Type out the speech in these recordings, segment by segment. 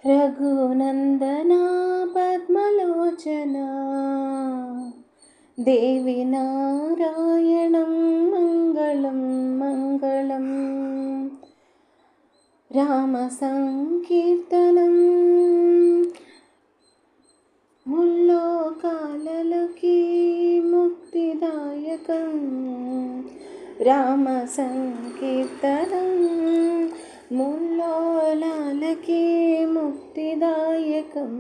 రఘునందనా పద్మలోచనా దేవి నారాయణం మంగళం మంగళం. రామ సంకీర్తనం ముల్లోకాలకి ముక్తిదాయకం. రామ సంకీర్తనం ముల్లోలాలకి ముక్తిదాయకం.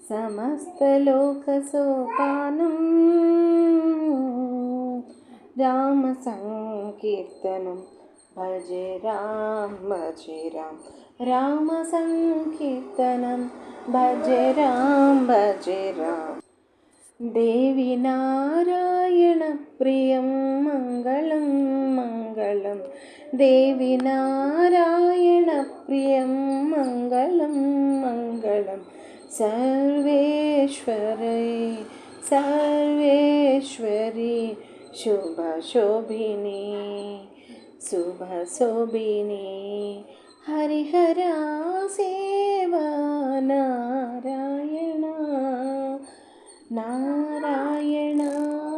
సమస్తలోక సోపానం రామ సంకీర్తనం. భజే రామ భజే రామ రామ సంకీర్తనం. భజే రామ భజే రామ. దేవి నారాయణ ప్రియం మంగళం మంగళం. దేవి నారాయణ ప్రియం మంగళం మంగళం. సర్వేశ్వరీ సర్వేశ్వరి శుభశోభిని శుభశోభిని. హరిహర సేవా నారాయణ నారాయణ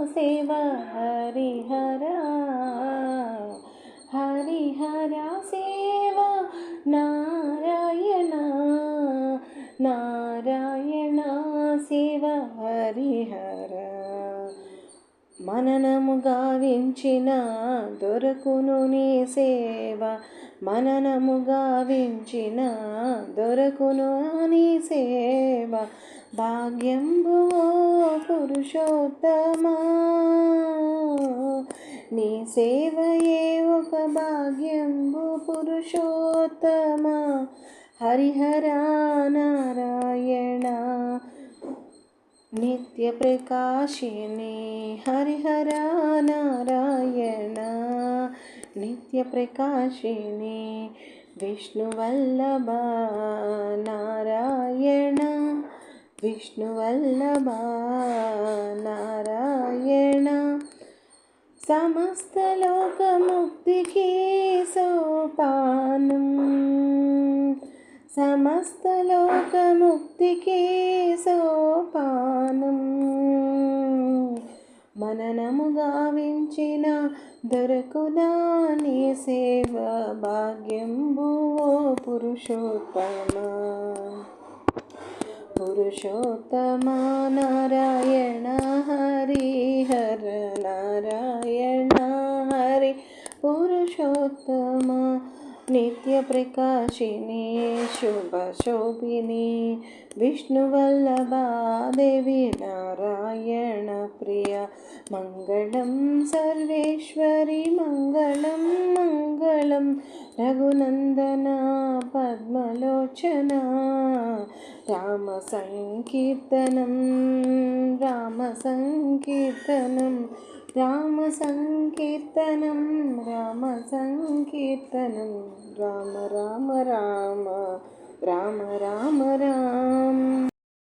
సేవ హరిహర. హరిహర సేవ నారాయణ నారాయణ సేవ హరిహర. మననము గావించిన దొరకును నీ సేవ. మననము గావించిన దొరకును నీ సేవ. భాగ్యంబు పురుషోత్తమా నీ సేవయే ఒక భాగ్యంబు పురుషోత్తమా. హరిహర నారాయణ నిత్య ప్రకాశిని. హరిహర నారాయణ నిత్య ప్రకాశిని. విష్ణువల్లభ నారాయణ విష్ణువల్లభ నారాయణ. సమస్తలోకముక్తికి సోపానం సమస్తలోకముక్తికి సోపానం. మననము గావించిన దొరకునా నీ సేవ. భాగ్యంబు పురుషోత్తమ పురుషోత్తమ నారాయణ హరిహర నారాయణ హరి. పురుషోత్తమ నిత్య ప్రకాశిని శుభశోభిని. విష్ణువల్లభ దేవి నారాయణ ప్రియ. మంగళం సర్వేశ్వరి మంగళం మంగళం. రఘునందన పద్మలోచన రామ సంకీర్తనం రామ సంకీర్తనం రామ సంకీర్తనం రామ సంకీర్తనం. రామ రామ రామ రామ రామ రామ.